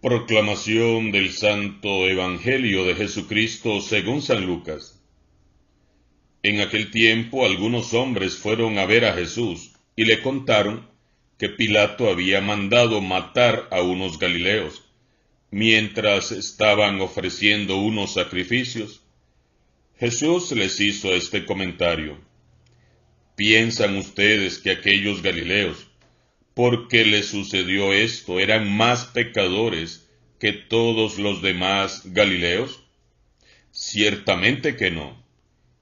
Proclamación del Santo Evangelio de Jesucristo según San Lucas. En aquel tiempo algunos hombres fueron a ver a Jesús y le contaron que Pilato había mandado matar a unos galileos, mientras estaban ofreciendo unos sacrificios. Jesús les hizo este comentario: ¿Piensan ustedes que aquellos galileos, porque les sucedió esto, eran más pecadores que todos los demás galileos? Ciertamente que no.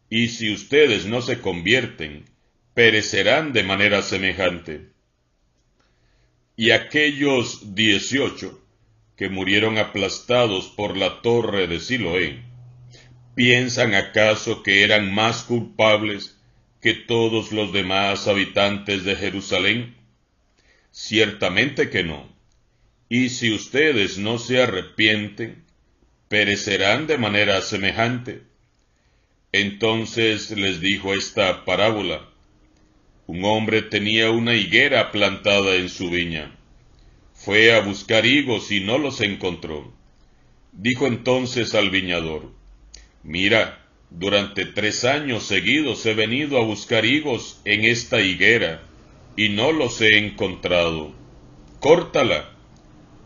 Y si ustedes no se convierten, perecerán de manera semejante. Y aquellos 18 que murieron aplastados por la torre de Siloé, ¿piensan acaso que eran más culpables que todos los demás habitantes de Jerusalén? Ciertamente que no. Y si ustedes no se arrepienten, perecerán de manera semejante. Entonces les dijo esta parábola: un hombre tenía una higuera plantada en su viña. Fue a buscar higos y no los encontró. Dijo entonces al viñador: mira, durante 3 años seguidos he venido a buscar higos en esta higuera y no los he encontrado. Córtala.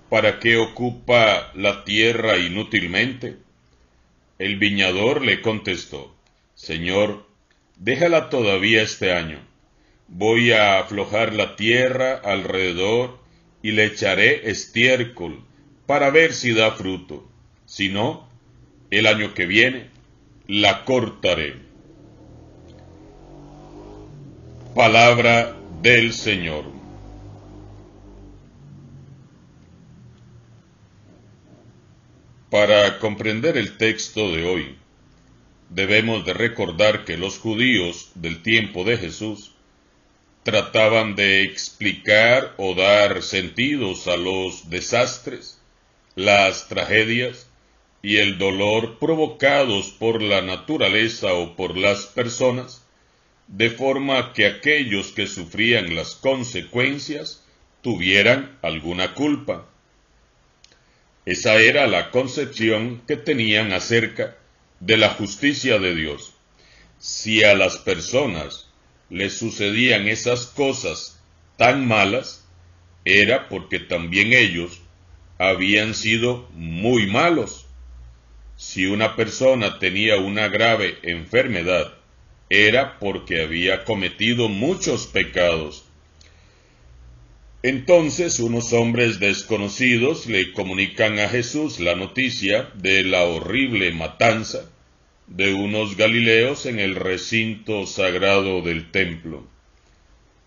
¿Para qué ocupa la tierra inútilmente? El viñador le contestó: Señor, déjala todavía este año. Voy a aflojar la tierra alrededor y le echaré estiércol para ver si da fruto. Si no, el año que viene la cortaré. Palabra del Señor. Para comprender el texto de hoy, debemos de recordar que los judíos del tiempo de Jesús trataban de explicar o dar sentidos a los desastres, las tragedias y el dolor provocados por la naturaleza o por las personas, de forma que aquellos que sufrían las consecuencias tuvieran alguna culpa. Esa era la concepción que tenían acerca de la justicia de Dios. Si a las personas les sucedían esas cosas tan malas, era porque también ellos habían sido muy malos. Si una persona tenía una grave enfermedad, era porque había cometido muchos pecados. Entonces unos hombres desconocidos le comunican a Jesús la noticia de la horrible matanza de unos galileos en el recinto sagrado del templo.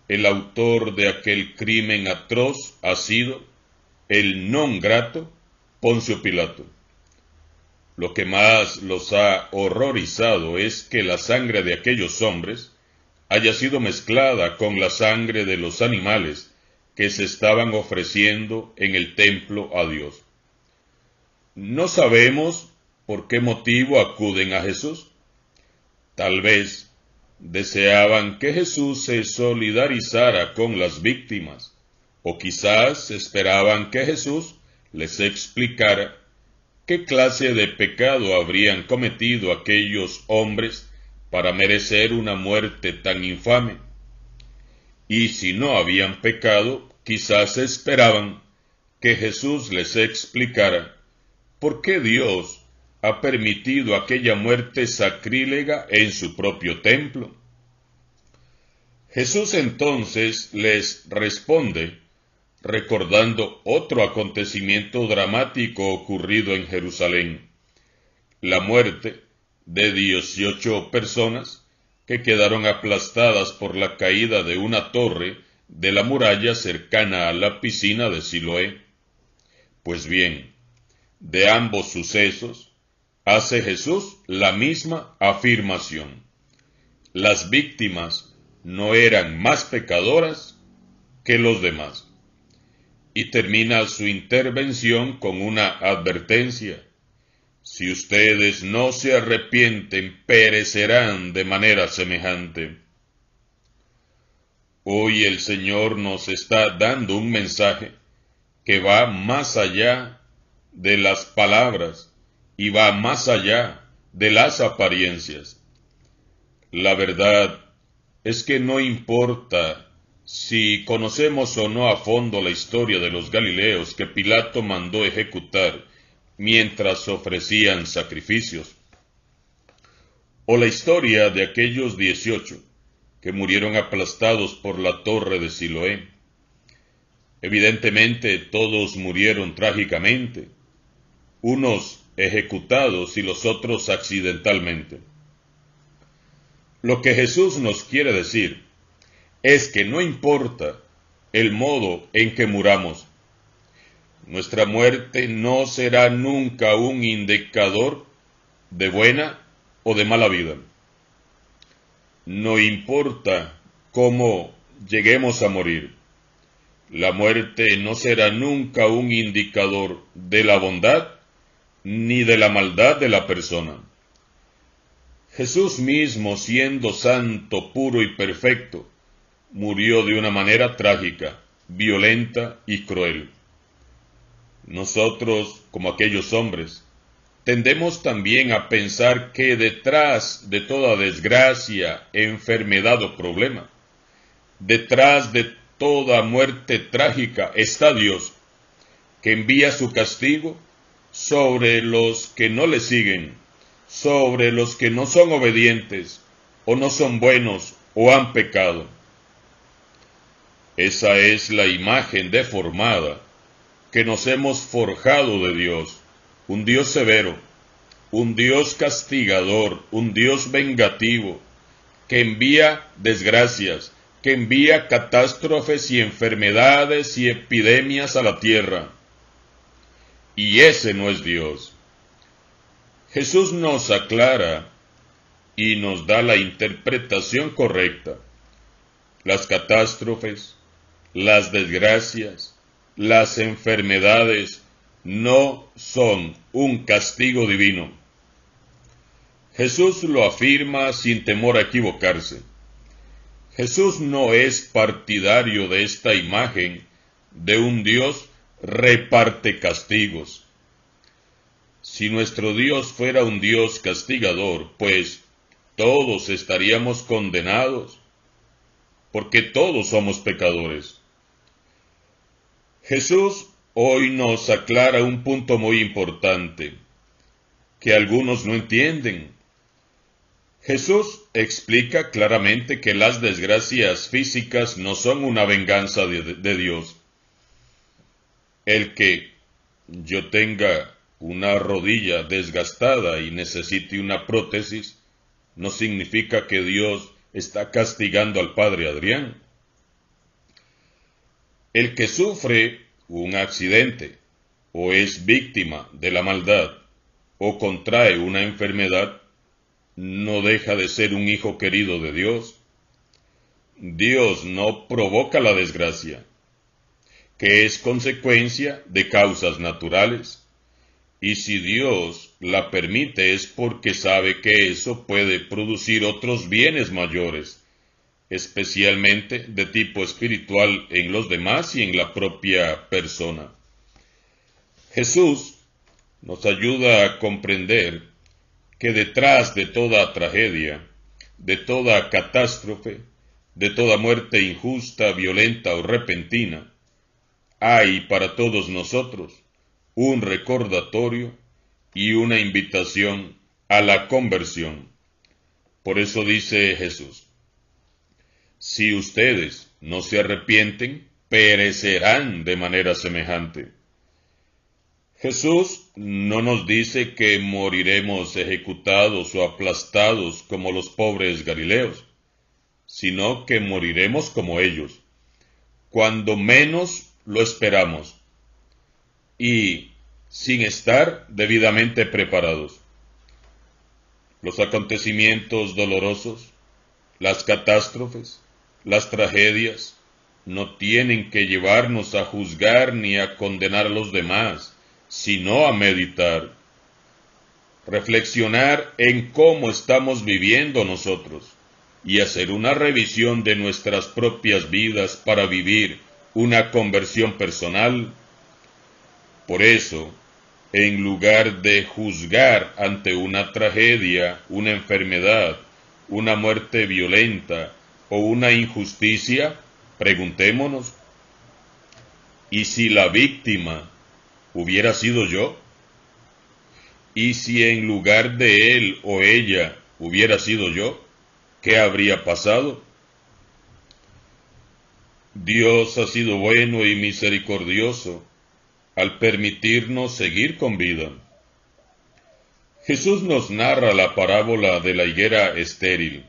El autor de aquel crimen atroz ha sido el non grato Poncio Pilato. Lo que más los ha horrorizado es que la sangre de aquellos hombres haya sido mezclada con la sangre de los animales que se estaban ofreciendo en el templo a Dios. No sabemos por qué motivo acuden a Jesús. Tal vez deseaban que Jesús se solidarizara con las víctimas, o quizás esperaban que Jesús les explicara qué clase de pecado habrían cometido aquellos hombres para merecer una muerte tan infame. Y si no habían pecado, quizás esperaban que Jesús les explicara por qué Dios ha permitido aquella muerte sacrílega en su propio templo. Jesús entonces les responde recordando otro acontecimiento dramático ocurrido en Jerusalén: la muerte de 18 personas que quedaron aplastadas por la caída de una torre de la muralla cercana a la piscina de Siloé. Pues bien, de ambos sucesos hace Jesús la misma afirmación: las víctimas no eran más pecadoras que los demás. Y termina su intervención con una advertencia: si ustedes no se arrepienten, perecerán de manera semejante. Hoy el Señor nos está dando un mensaje que va más allá de las palabras y va más allá de las apariencias. La verdad es que no importa si conocemos o no a fondo la historia de los Galileos que Pilato mandó ejecutar mientras ofrecían sacrificios, o la historia de aquellos 18 que murieron aplastados por la torre de Siloé. Evidentemente todos murieron trágicamente, unos ejecutados y los otros accidentalmente. Lo que Jesús nos quiere decir es que no importa el modo en que muramos, nuestra muerte no será nunca un indicador de buena o de mala vida. No importa cómo lleguemos a morir, la muerte no será nunca un indicador de la bondad ni de la maldad de la persona. Jesús mismo, siendo santo, puro y perfecto, murió de una manera trágica, violenta y cruel. Nosotros, como aquellos hombres, tendemos también a pensar que detrás de toda desgracia, enfermedad o problema, detrás de toda muerte trágica está Dios, que envía su castigo sobre los que no le siguen, sobre los que no son obedientes, o no son buenos, o han pecado. Esa es la imagen deformada que nos hemos forjado de Dios, un Dios severo, un Dios castigador, un Dios vengativo, que envía desgracias, que envía catástrofes y enfermedades y epidemias a la tierra. Y ese no es Dios. Jesús nos aclara y nos da la interpretación correcta. Las catástrofes, las desgracias, las enfermedades no son un castigo divino. Jesús lo afirma sin temor a equivocarse. Jesús no es partidario de esta imagen de un Dios reparte castigos. Si nuestro Dios fuera un Dios castigador, pues todos estaríamos condenados, porque todos somos pecadores. Jesús hoy nos aclara un punto muy importante, que algunos no entienden. Jesús explica claramente que las desgracias físicas no son una venganza de Dios. El que yo tenga una rodilla desgastada y necesite una prótesis, no significa que Dios está castigando al padre Adrián. El que sufre un accidente, o es víctima de la maldad, o contrae una enfermedad, no deja de ser un hijo querido de Dios. Dios no provoca la desgracia, que es consecuencia de causas naturales. Y si Dios la permite es porque sabe que eso puede producir otros bienes mayores, especialmente de tipo espiritual en los demás y en la propia persona. Jesús nos ayuda a comprender que detrás de toda tragedia, de toda catástrofe, de toda muerte injusta, violenta o repentina, hay para todos nosotros un recordatorio y una invitación a la conversión. Por eso dice Jesús: si ustedes no se arrepienten, perecerán de manera semejante. Jesús no nos dice que moriremos ejecutados o aplastados como los pobres galileos, sino que moriremos como ellos, cuando menos lo esperamos, y sin estar debidamente preparados. Los acontecimientos dolorosos, las catástrofes, las tragedias, no tienen que llevarnos a juzgar ni a condenar a los demás, sino a meditar, reflexionar en cómo estamos viviendo nosotros y hacer una revisión de nuestras propias vidas para vivir una conversión personal. Por eso, en lugar de juzgar ante una tragedia, una enfermedad, una muerte violenta o una injusticia, preguntémonos, ¿y si la víctima hubiera sido yo? ¿Y si en lugar de él o ella hubiera sido yo? ¿Qué habría pasado? Dios ha sido bueno y misericordioso al permitirnos seguir con vida. Jesús nos narra la parábola de la higuera estéril.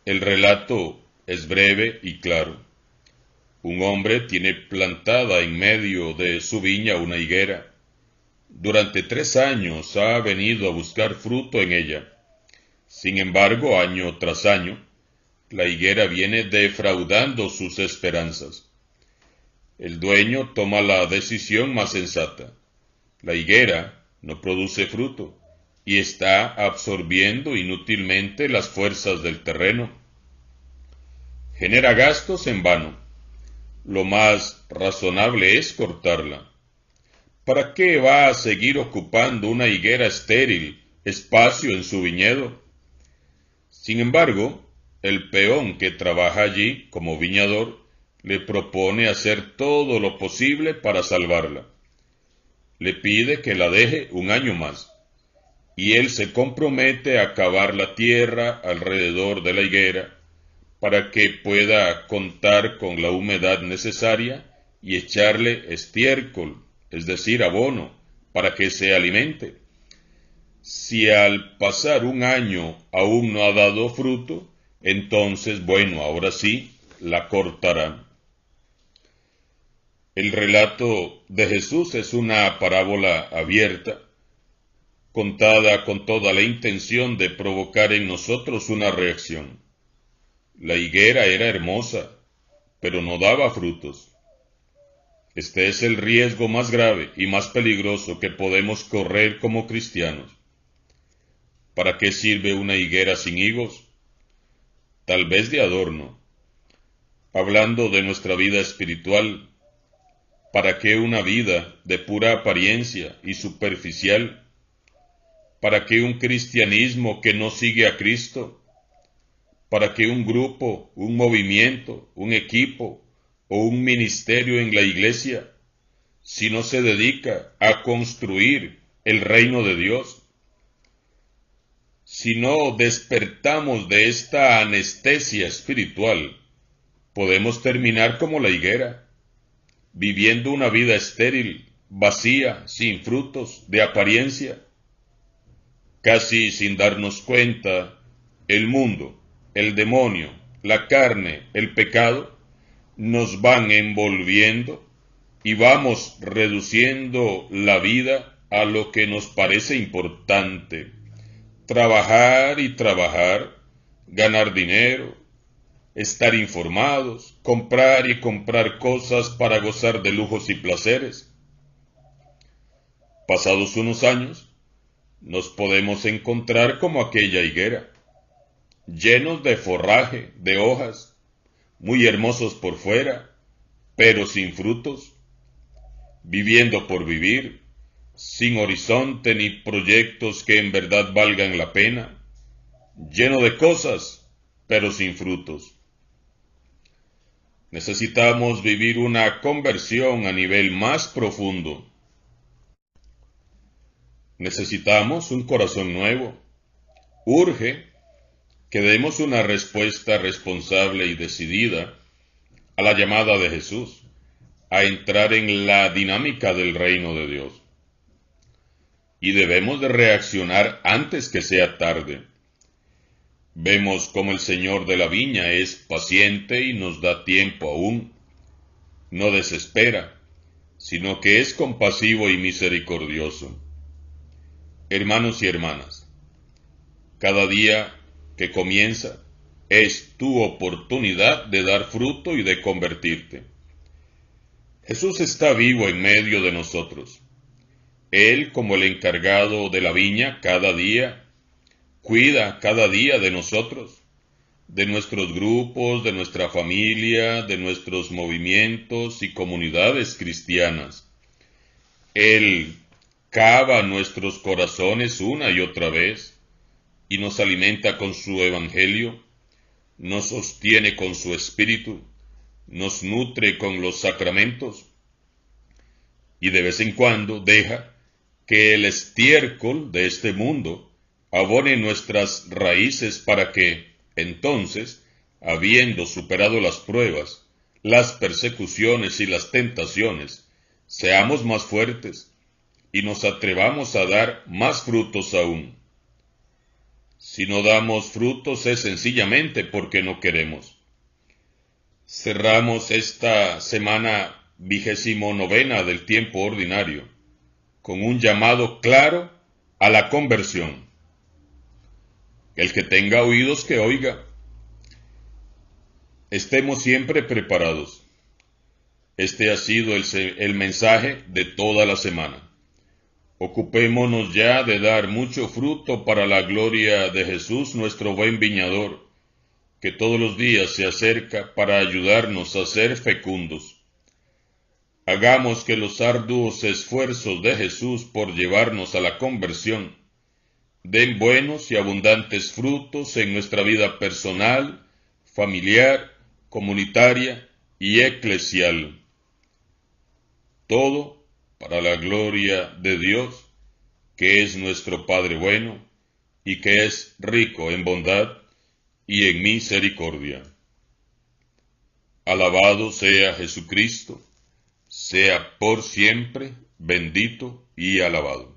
El relato es breve y claro. Un hombre tiene plantada en medio de su viña una higuera. Durante 3 años ha venido a buscar fruto en ella. Sin embargo, año tras año, la higuera viene defraudando sus esperanzas. El dueño toma la decisión más sensata. La higuera no produce fruto y está absorbiendo inútilmente las fuerzas del terreno. Genera gastos en vano. Lo más razonable es cortarla. ¿Para qué va a seguir ocupando una higuera estéril espacio en su viñedo? Sin embargo, el peón que trabaja allí como viñador le propone hacer todo lo posible para salvarla. Le pide que la deje un año más, y él se compromete a cavar la tierra alrededor de la higuera para que pueda contar con la humedad necesaria y echarle estiércol, es decir, abono, para que se alimente. Si al pasar un año aún no ha dado fruto, entonces, bueno, ahora sí, la cortará. El relato de Jesús es una parábola abierta, contada con toda la intención de provocar en nosotros una reacción. La higuera era hermosa, pero no daba frutos. Este es el riesgo más grave y más peligroso que podemos correr como cristianos. ¿Para qué sirve una higuera sin higos? Tal vez de adorno. Hablando de nuestra vida espiritual, ¿para qué una vida de pura apariencia y superficial? ¿Para qué un cristianismo que no sigue a Cristo? ¿Para qué un grupo, un movimiento, un equipo o un ministerio en la iglesia si no se dedica a construir el reino de Dios? Si no despertamos de esta anestesia espiritual, podemos terminar como la higuera, viviendo una vida estéril, vacía, sin frutos, de apariencia. Casi sin darnos cuenta, el mundo, el demonio, la carne, el pecado, nos van envolviendo y vamos reduciendo la vida a lo que nos parece importante. Trabajar y trabajar, ganar dinero, estar informados, comprar y comprar cosas para gozar de lujos y placeres. Pasados unos años, nos podemos encontrar como aquella higuera, llenos de forraje, de hojas, muy hermosos por fuera, pero sin frutos, viviendo por vivir, sin horizonte ni proyectos que en verdad valgan la pena, lleno de cosas, pero sin frutos. Necesitamos vivir una conversión a nivel más profundo. Necesitamos un corazón nuevo. Urge que demos una respuesta responsable y decidida a la llamada de Jesús, a entrar en la dinámica del reino de Dios. Y debemos de reaccionar antes que sea tarde. Vemos cómo el Señor de la viña es paciente y nos da tiempo aún. No desespera, sino que es compasivo y misericordioso. Hermanos y hermanas, cada día que comienza es tu oportunidad de dar fruto y de convertirte. Jesús está vivo en medio de nosotros. Él, como el encargado de la viña, cada día, cuida cada día de nosotros, de nuestros grupos, de nuestra familia, de nuestros movimientos y comunidades cristianas. Él cava nuestros corazones una y otra vez, y nos alimenta con su evangelio, nos sostiene con su espíritu, nos nutre con los sacramentos, y de vez en cuando deja que el estiércol de este mundo abone nuestras raíces para que, entonces, habiendo superado las pruebas, las persecuciones y las tentaciones, seamos más fuertes y nos atrevamos a dar más frutos aún. Si no damos frutos es sencillamente porque no queremos. Cerramos esta semana 29ª del tiempo ordinario con un llamado claro a la conversión. El que tenga oídos que oiga. Estemos siempre preparados. Este ha sido el mensaje de toda la semana. Ocupémonos ya de dar mucho fruto para la gloria de Jesús, nuestro buen viñador, que todos los días se acerca para ayudarnos a ser fecundos. Hagamos que los arduos esfuerzos de Jesús por llevarnos a la conversión den buenos y abundantes frutos en nuestra vida personal, familiar, comunitaria y eclesial. Todo para la gloria de Dios, que es nuestro Padre bueno y que es rico en bondad y en misericordia. Alabado sea Jesucristo, sea por siempre bendito y alabado.